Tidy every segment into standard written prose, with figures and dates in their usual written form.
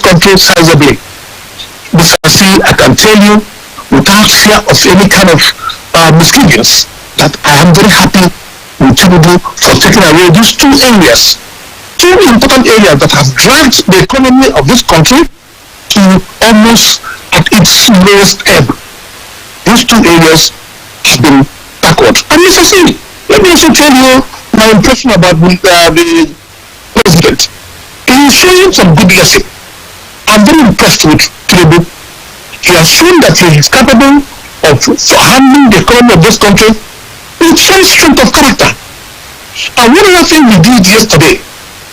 country sizably. Mr. C, I can tell you without fear of any kind of misgivings that I am very happy with Tinubu for taking away these two areas, two important areas that have dragged the economy of this country to almost at its lowest ebb. These two areas have been backward. And Mr. C, let me also tell you my impression about the president. He is showing some good leadership. I'm very impressed with Tinubu. He has shown that he is capable of handling the economy of this country with some strength of character. And one other thing we did yesterday,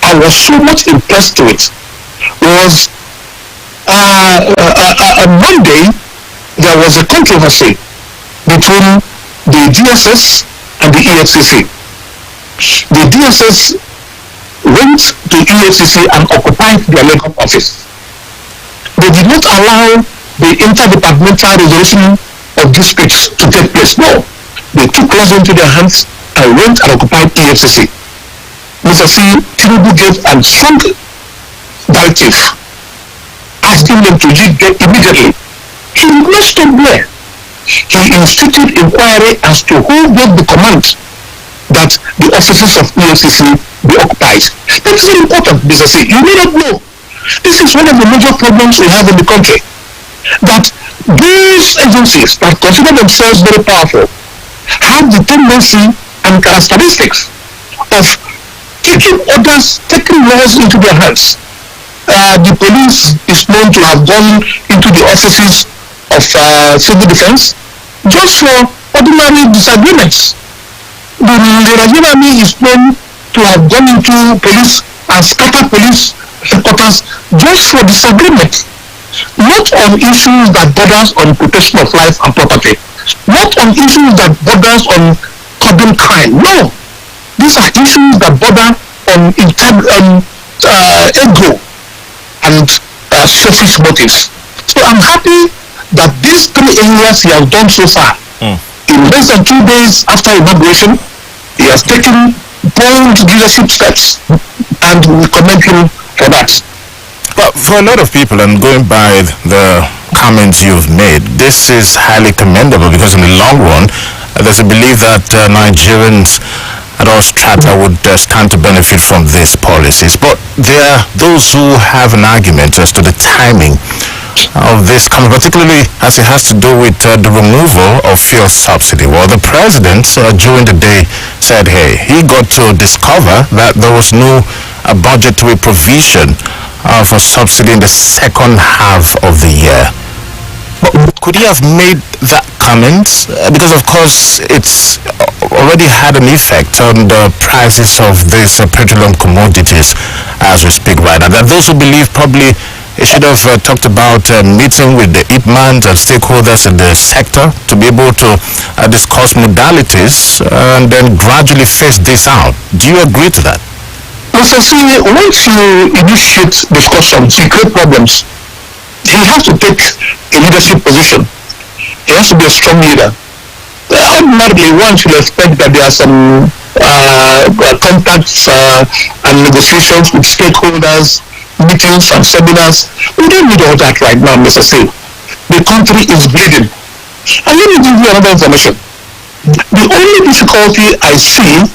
I was so much impressed with, was on Monday, there was a controversy between the DSS and the EFCC. The DSS went to EFCC and occupied their Lagos office. They did not allow the interdepartmental resolution of disputes to take place. No, they took laws into their hands and went and occupied EFCC. Mr. C, Tinubu gave a strong directive asking them to leave them immediately. He did not stop there. He instituted inquiry as to who gave the command that the offices of EFCC be occupied. That is very important, Mr. C. You may not know. This is one of the major problems we have in the country. That these agencies that consider themselves very powerful have the tendency and characteristics of taking orders, taking laws into their hands. The police is known to have gone into the offices of civil defense just for ordinary disagreements. The Nigerian army is known to have gone into police and scattered police headquarters just for disagreement, not on issues that borders on protection of life and property, not on issues that borders on curbing crime. No, these are issues that border on ego and selfish motives. So I'm happy that these three areas he has done so far. In less than 2 days after inauguration, he has taken bold leadership steps, and we commend him for that. But for a lot of people, and going by the comments you've made, this is highly commendable because in the long run, there's a belief that Nigerians at all strata would stand to benefit from these policies. But there are those who have an argument as to the timing of this coming, particularly as it has to do with the removal of fuel subsidy. Well, the president during the day said, hey, he got to discover that there was no budgetary provision for subsidy in the second half of the year. But could he have made that comment? Because of course it's already had an effect on the prices of these petroleum commodities as we speak right now. There are those who believe probably he should have talked about meeting with the IPMAN and stakeholders in the sector to be able to discuss modalities and then gradually phase this out. Do you agree to that? Mr. C, once you initiate discussions, you create problems. He has to take a leadership position. He has to be a strong leader. Ordinarily, one should expect that there are some contacts and negotiations with stakeholders, meetings and seminars. We don't need all that right now, Mr. C. The country is bleeding. And let me give you another information. The only difficulty I see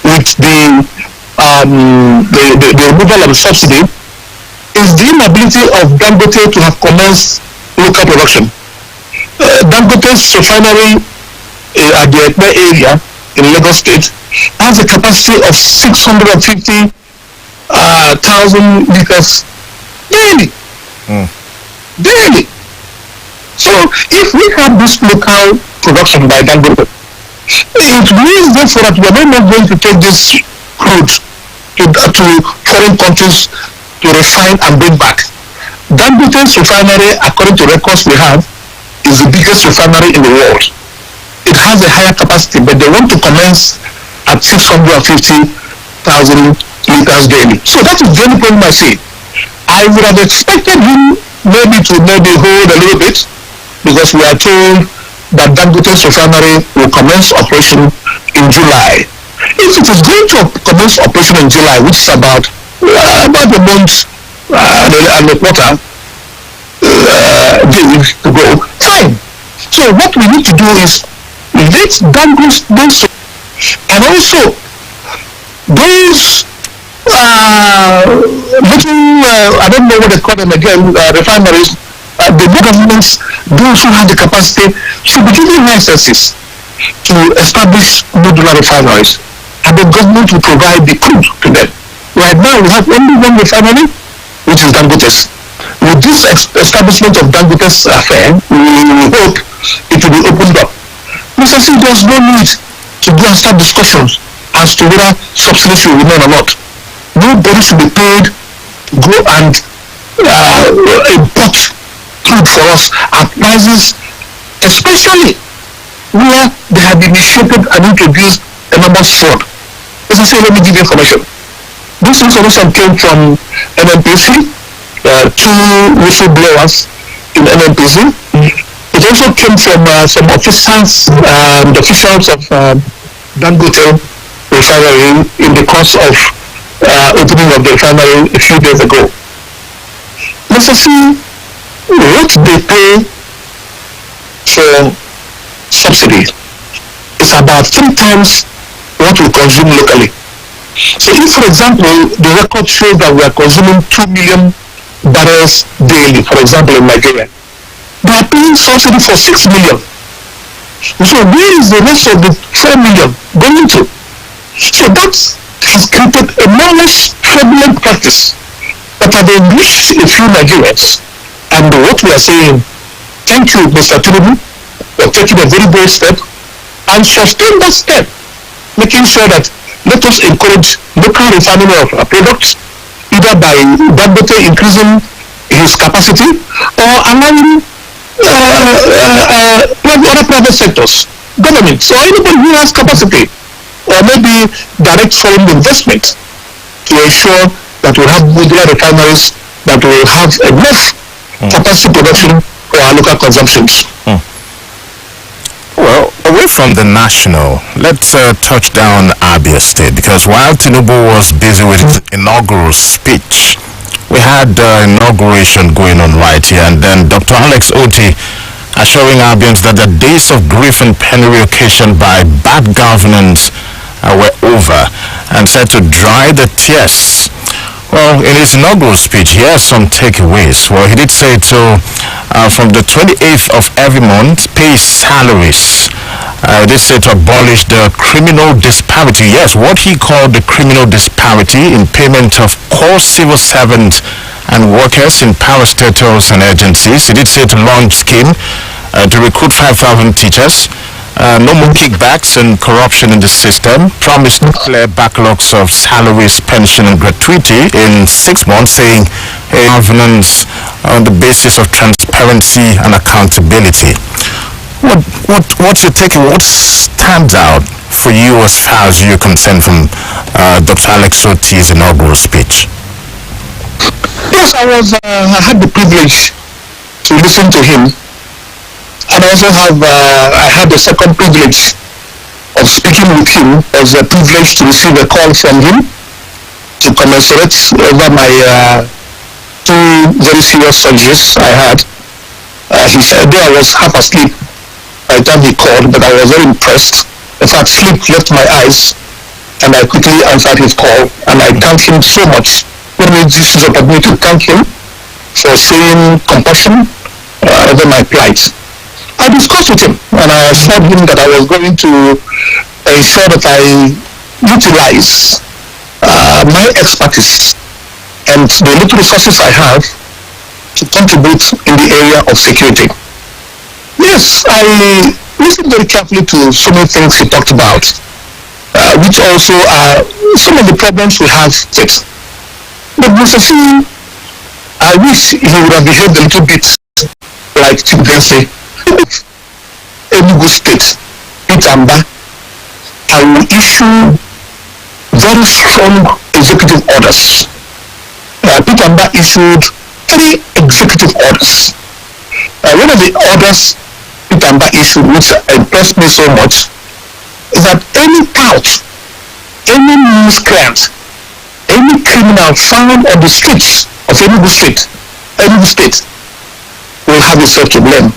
with the removal of the subsidy is the inability of Dangote to have commenced local production. Dangote's refinery at the Ekpe area in Lagos State has a capacity of 650,000 liters daily. Daily. So if we have this local production by Dangote, it means therefore that we are not going to take this crude to foreign countries to refine and bring back. Dangote's refinery, according to records we have, is the biggest refinery in the world. It has a higher capacity, but they want to commence at 650,000 liters daily. So that is the only problem I see. I would have expected him maybe to hold a little bit, because we are told that Dangote's refinery will commence operation in July. If it is going to commence operation in July, which is about a month and the quarter days to go, fine. So what we need to do is let those and also those little I don't know what they call them again, refineries, the governments, those who have the capacity should be given licenses to establish modular refineries, and the government will provide the crude to them. Right now we have only one refinery, which is Dangote's. With this establishment of Dangote's affair, we hope it will be opened up. Mr. C, there's no need to go and start discussions as to whether subsidies should remain or not. Nobody should be paid to go and import crude for us at prices, especially where they have initiated and introduced enormous fraud. Mr. C, let me give you information. This information came from NNPC, two whistleblowers in NNPC. It also came from some officers and officials of Dangote refinery in the course of opening of the refinery a few days ago. Mr. C, what they pay for subsidy is about 3 times what we consume locally. So if, for example, the record shows that we are consuming 2 million barrels daily, for example, in Nigeria, they are paying subsidy for 6 million. So where is the rest of the 4 million going to? So that has created enormous fraudulent practice that have enriched a few Nigerians. And what we are saying, thank you, Mr. Tinubu, for taking a very bold step and sustain that step, making sure that let us encourage local refining of our products, either by Dangote increasing his capacity or allowing other private sectors, governments, or anybody who has capacity, or maybe direct foreign investment to ensure that we have modular refineries that will have enough capacity production for our local consumptions. Well, away from the national, let's touch down Abia State, because while Tinubu was busy with his inaugural speech, we had inauguration going on right here, and then Dr. Alex Oti assuring Abians that the days of grief and penury occasioned by bad governance were over, and said to dry the tears. Well, in his inaugural speech, he has some takeaways. Well, he did say to, from the 28th of every month, pay salaries. He did say to abolish the criminal disparity. Yes, what he called the criminal disparity in payment of core civil servants and workers in parastatals and agencies. He did say to launch scheme to recruit 5,000 teachers. No more kickbacks and corruption in the system. Promised to clear backlogs of salaries, pension and gratuity in 6 months, saying governance on the basis of transparency and accountability. What's your take? What stands out for you as far as you're concerned from Dr. Alex Oti's inaugural speech? Yes, I had the privilege to listen to him. And I also I had the second privilege of speaking with him. It was a privilege to receive a call from him to commiserate over my 2 very serious surgeries I had. He said, though I was half asleep by the time he called, but I was very impressed. In fact, sleep left my eyes, and I quickly answered his call, and I thank him so much. Let me use this opportunity to thank him for showing compassion over my plight. I discussed with him, and I assured him that I was going to ensure that I utilize my expertise and the little resources I have to contribute in the area of security. Yes, I listened very carefully to so many things he talked about, which also are some of the problems we have with. But Mr. C, I wish he would have behaved a little bit like Chikwe Udensi. Enugu State, Itamba, I will issue very strong executive orders. Itamba issued 3 executive orders. One of the orders Itamba issued, which impressed me so much, is that any tout, any miscreant, any criminal found on the streets of Enugu State will have itself to blame.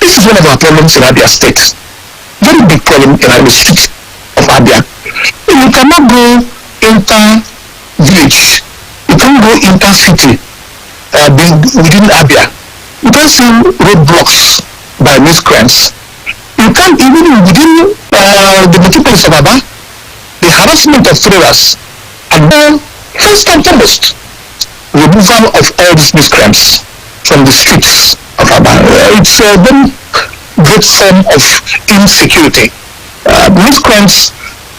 This is one of our problems in Abia State. Very big problem in Abia State of Abia. You cannot go inter-village. You can't go inter-city within Abia. You can't see roadblocks by miscreants. You can't even within the metropolis of Aba, the harassment of traders, and then first and foremost, removal of all these miscreants from the streets of Aba. It's a very great form of insecurity. Miscreants,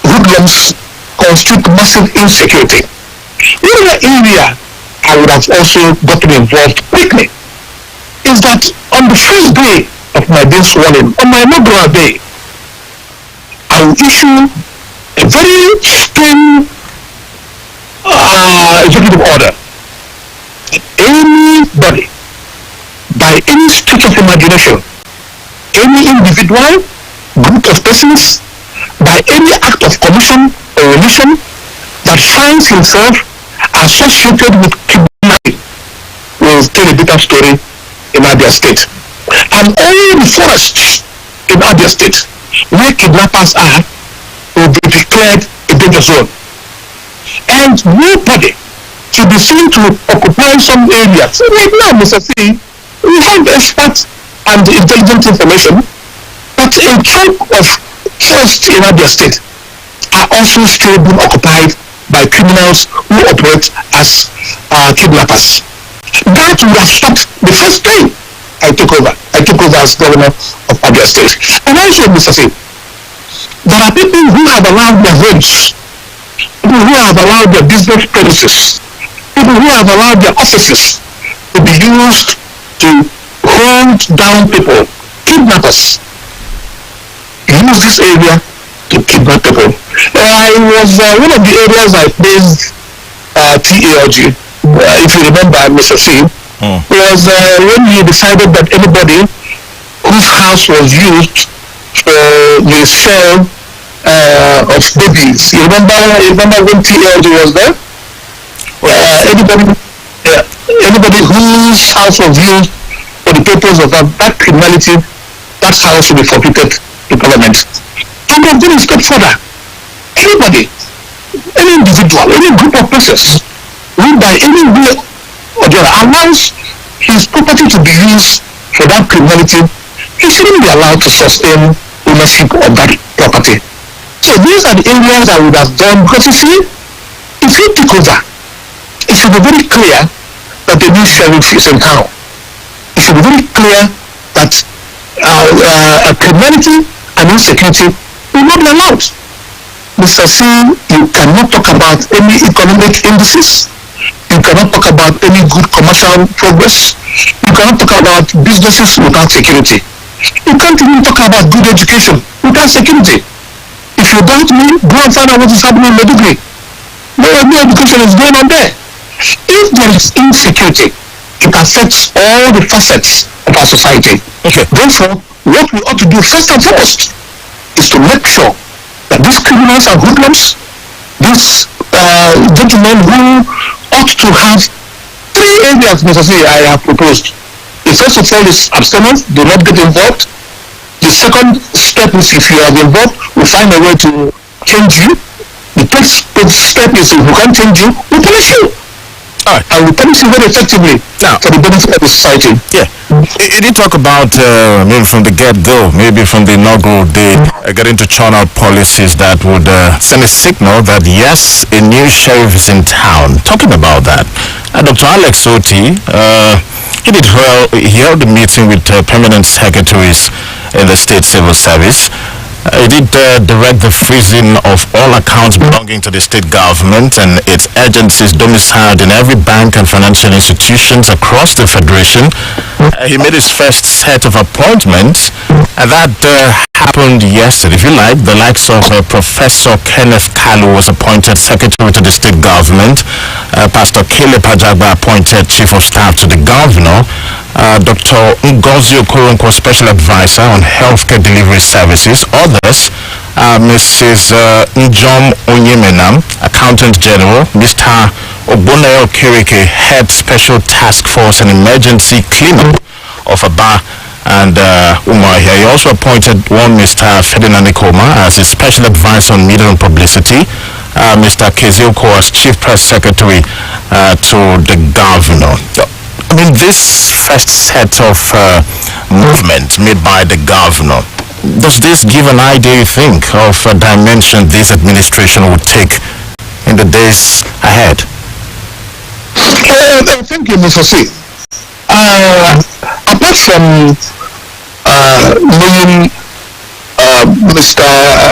hoodlums constitute massive insecurity. Another area I would have also gotten involved quickly is that on the first day of my being sworn in, on my inaugural day, I will issue a very stern executive order. Anybody, by any stretch of imagination, any individual, group of persons, by any act of commission or omission that finds himself associated with kidnapping will tell a bitter story in Abia State. And all the forests in Abia State where kidnappers are will be declared a danger zone. And nobody should be seen to occupy some areas. Right now, Mr. C, we have expert and intelligent information that a chunk of forests in Abia State are also still being occupied by criminals who operate as kidnappers. That would have stopped the first day I took over. I took over as governor of Abia State. And also, Mr. C, there are people who have allowed their homes, people who have allowed their business premises, people who have allowed their offices to be used to hold down people, kidnappers. Use this area to kidnap people. I was one of the areas I placed TALG, if you remember, Mr. C, was when we decided that anybody whose house was used for the sale of babies. You remember when TALG was there? Anybody whose house was used for the purpose of that criminality, that house will be forfeited to government. And we're going a step further. Anybody, any individual, any group of persons who by any way or the other allows his property to be used for that criminality, he shouldn't be allowed to sustain ownership of that property. So these are the areas I would have done, because you see, if you take over, it should be very clear that the new sheriff is in town. It should be very clear that criminality and insecurity will not be allowed. Mr. C, you cannot talk about any economic indices. You cannot talk about any good commercial progress. You cannot talk about businesses without security. You can't even talk about good education without security. If you doubt me, go and find out what is happening in Maiduguri. No education is going on there. If there is insecurity, it affects all the facets of our society. Okay. Therefore, what we ought to do first and foremost is to make sure that these criminals and hoodlums, these gentlemen who ought to have 3 areas, Mr. C, I have proposed. The first of all is abstinence, do not get involved. The second step is, if you are involved, we find a way to change you. The third step is, if we can't change you, we punish you. And we punish you very effectively for the benefit of the society. Yeah. You did talk about, maybe from the get-go, maybe from the inaugural day, getting to churn out policies that would send a signal that, yes, a new sheriff is in town. Talking about that, Dr. Alex Oti, he held a meeting with permanent secretaries in the state civil service. He did direct the freezing of all accounts belonging to the state government and its agencies domiciled in every bank and financial institutions across the federation. He made his first set of appointments, and that happened yesterday. If you like, the likes of Professor Kenneth Kalu was appointed secretary to the state government. Pastor Kele Pajagba appointed chief of staff to the governor. Dr. Ngozi Okoronkwo, special advisor on healthcare delivery services. Others, Mrs. Njom Onyemenam, accountant general. Mr. Ogbonnaya Okereke head special task force and emergency cleanup of Aba and Umuahia. He also appointed one Mr. Ferdinand Ikoma as his special advisor on media and publicity, Mr. Kezioko as chief press secretary to the governor. I mean, this first set of movement made by the governor, does this give an idea, you think, of a dimension this administration would take in the days ahead? Thank you, Mr. C. Apart from knowing Mr.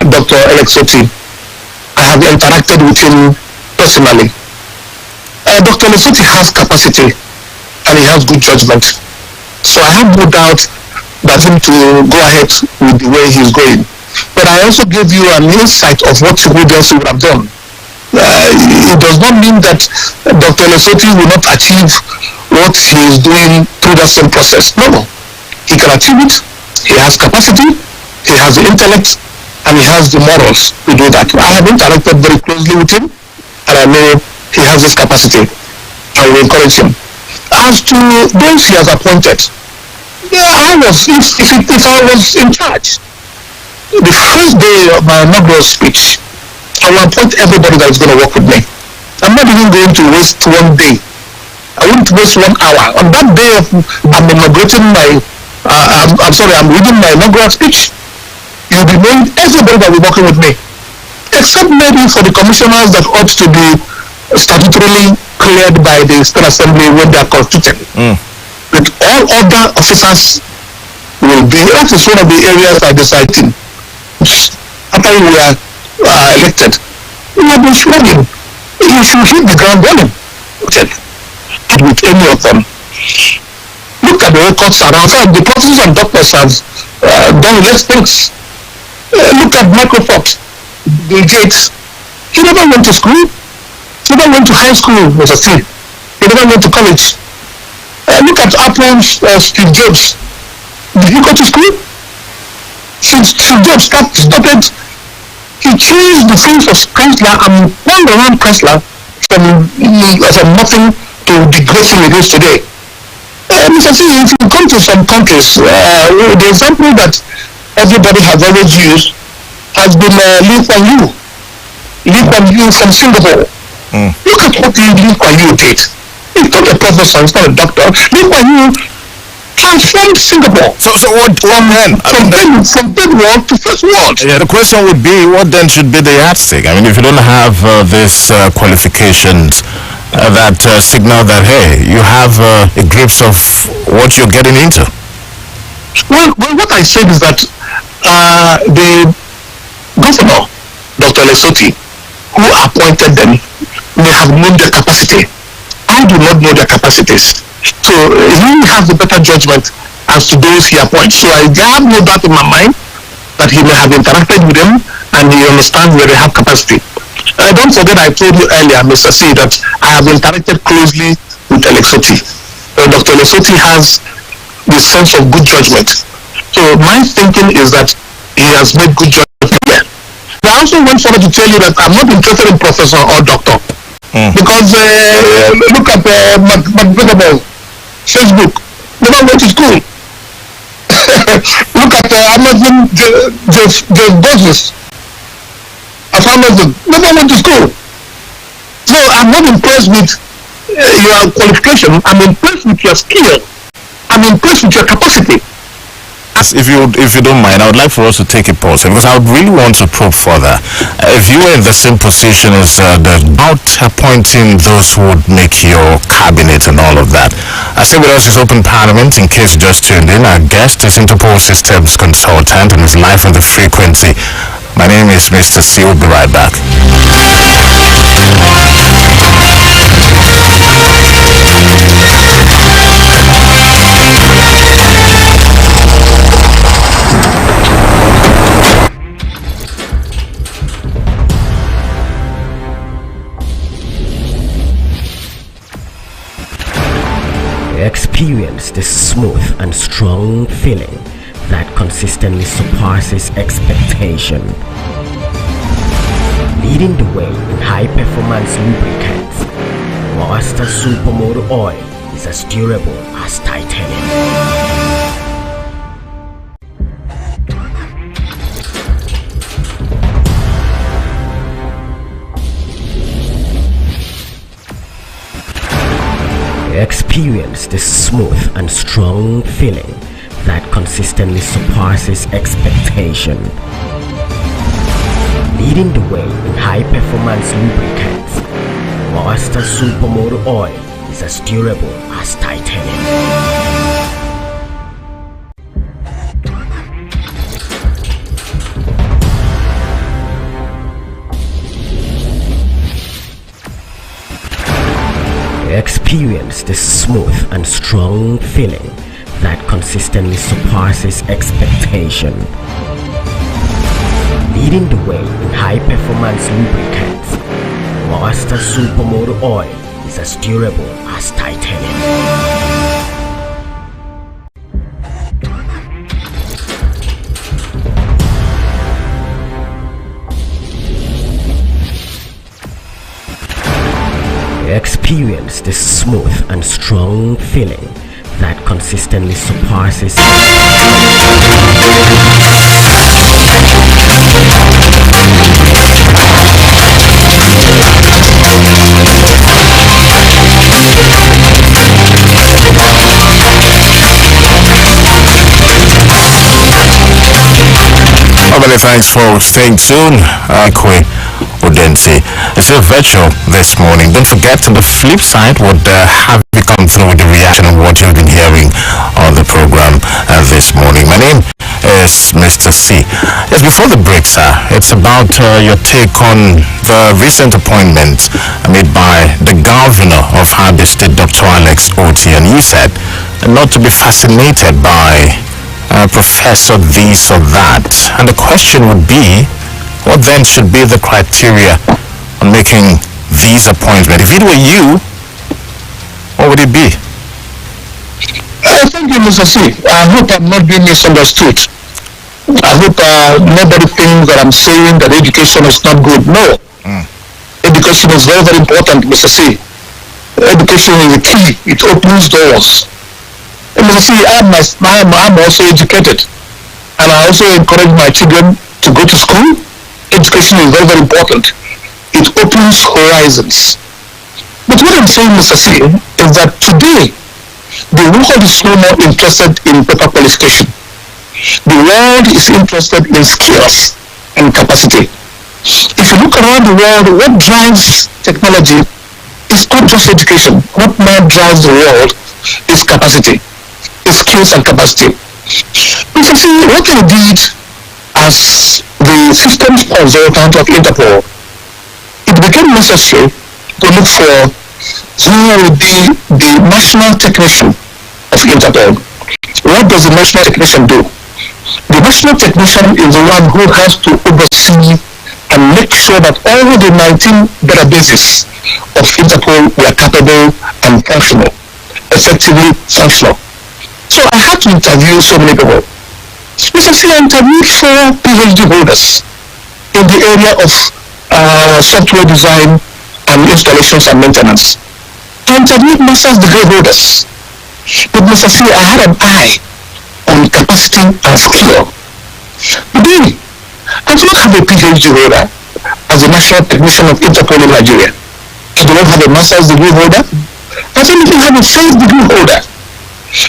Dr. Alexoti, I have interacted with him personally. Dr. Alexoti has capacity and he has good judgment. So I have no doubt that him to go ahead with the way he's going. But I also gave you an insight of what Chikwe Udensi would have done. It does not mean that Dr. Lesoti will not achieve what he is doing through that same process. No. He can achieve it. He has capacity, he has the intellect, and he has the morals to do that. I have interacted very closely with him, and I know he has this capacity. I will encourage him. As to those he has appointed, if I was in charge, the first day of my inaugural speech, I will appoint everybody that is going to work with me. I'm not even going to waste one day. I won't waste 1 hour. On that day of I'm inaugurating I'm reading my inaugural speech, you'll be knowing everybody that will be working with me. Except maybe for the commissioners that ought to be statutorily cleared by the State Assembly when they are constituted. But all other officers will be, that is one of the areas I decided. After we are elected, we have been swearing. You should hit the ground running with any of them. Look at the records around. The professors and doctors have done less things. Look at Microsoft, Bill Gates. He never went to school. He never went to high school, Mr. C. He never went to college. Look at Apple's Steve Jobs. Did he go to school? Steve Jobs started. He changed the face of Chrysler and turned around Chrysler from nothing to the great thing it is today. Mr. C, if you come to some countries, the example that everybody has always used has been Lee Kuan Yew. Lee Kuan Yew from Singapore. Look at what Lee Kuan Yew did. He's not a professor, he's not a doctor. Lee Kuan Yew transformed Singapore. So what then? From third world to first world. Yeah, the question would be, what then should be the yardstick? I mean, if you don't have these qualifications that signal that, hey, you have a glimpse of what you're getting into. Well, what I said is that the governor, Dr. Lesoti, who appointed them, may have known their capacity. I do not know their capacities. So he has a better judgment as to those he appoints. So I have no doubt in my mind that he may have interacted with them and he understands where they have capacity. Don't forget I told you earlier, Mr. C, that I have interacted closely with Alexoti. Dr. Alexoti has the sense of good judgment. So my thinking is that he has made good judgment. I also want further to tell you that I'm not interested in professor or doctor. Because look at McBrigable, Facebook, never went to school. Look at Amazon, Jeff Bezos of Amazon, never went to school. So I'm not impressed with your qualification. I'm impressed with your skill. I'm impressed with your capacity. If you don't mind, I would like for us to take a pause because I would really want to probe further. If you were in the same position as about appointing those who would make your cabinet and all of that. I say with us is Open Parliament. In case you just tuned in, our guest is Interpol Systems Consultant and is live on the frequency. My name is Mr. C. We'll be right back. Experience the smooth and strong feeling that consistently surpasses expectation. Leading the way in high-performance lubricants, Monster Supermoto Oil is as durable as titanium. Experience the smooth and strong feeling that consistently surpasses expectation. Leading the way in high-performance lubricants, Monster Supermoto Oil is as durable as titanium. Experience the smooth and strong feeling that consistently surpasses expectation. Leading the way in high-performance lubricants, Monster Supermoto Oil is as durable as titanium. Experience the smooth and strong feeling that consistently surpasses. Many thanks for staying tuned. Chikwe Udensi. It's a virtual this morning. Don't forget, on the flip side, would have you come through with the reaction of what you've been hearing on the program this morning. My name is Mr. C. Yes, before the break, sir, it's about your take on the recent appointment made by the governor of Abia State, Dr. Alex Oti, and you said not to be fascinated by professor this or that. And the question would be, what then should be the criteria on making these appointments? If it were you, what would it be? Thank you, Mr. C. I hope I'm not being misunderstood. I hope nobody thinks that I'm saying that education is not good. No. Education is very, very important, Mr. C. Education is the key. It opens doors. And Mr. C, I'm also educated. And I also encourage my children to go to school. Education is very, very important. It opens horizons. But what I'm saying, Mr. C, is that today, the world is no more interested in paper qualification. The world is interested in skills and capacity. If you look around the world, what drives technology is not just education. What now drives the world is capacity, is skills and capacity. Mr. C, what I did as the systems consultant of Interpol, it became necessary to look for who will be the national technician of Interpol. What does the national technician do? The national technician is the one who has to oversee and make sure that all the 19 databases of Interpol were capable and functional, effectively functional. So I had to interview so many people. Mr. C, I interviewed 4 PhD holders in the area of software design and installations and maintenance. I interviewed master's degree holders. But Mr. C, I had an eye on capacity and skill. Today, I do not have a PhD holder as a national technician of Interpol in Nigeria. I do not have a master's degree holder. I don't even have a first degree holder.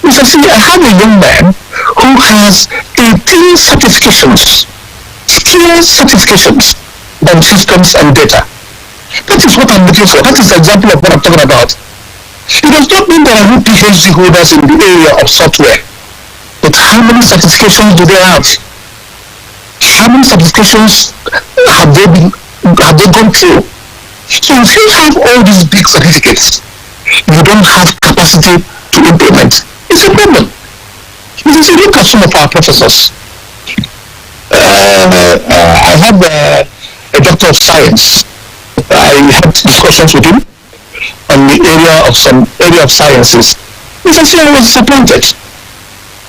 Mr. C, I have a young man who has 18 certifications, skills certifications on systems and data. That is what I'm looking for. That is the example of what I'm talking about. It does not mean there are no PhD holders in the area of software. But how many certifications do they have? How many certifications have they gone through? So if you have all these big certificates, you don't have capacity to implement. It's a problem. If you look at some of our professors, I have a doctor of science. I had discussions with him on the area of sciences. Mr. C, I was disappointed.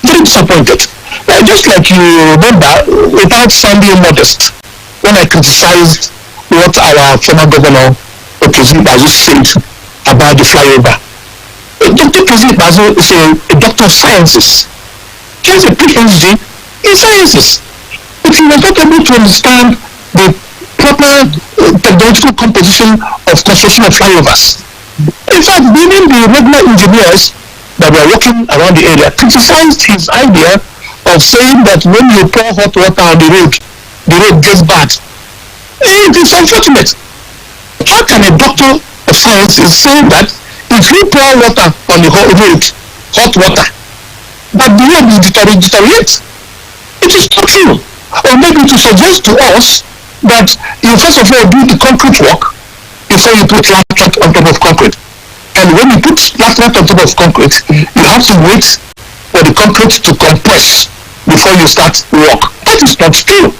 Very disappointed. Just like you remember, without sounding modest, when I criticized what our former governor, Dr. Zibazu, said about the flyover. Dr. Kezi Bazo is a doctor of sciences. He has a PhD in sciences. But he was not able to understand the proper technological composition of construction of flyovers. In fact, even the regular engineers that were working around the area criticized his idea of saying that when you pour hot water on the road gets bad. It is unfortunate. How can a doctor of sciences say that if you pour water on the road, hot water, that the road will deteriorate? It is not true. Or maybe to suggest to us that you first of all do the concrete work before you put laterite on top of concrete. And when you put laterite on top of concrete, you have to wait for the concrete to compress before you start work. That is not true.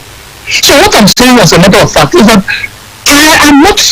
So what I'm saying as a matter of fact is that I am not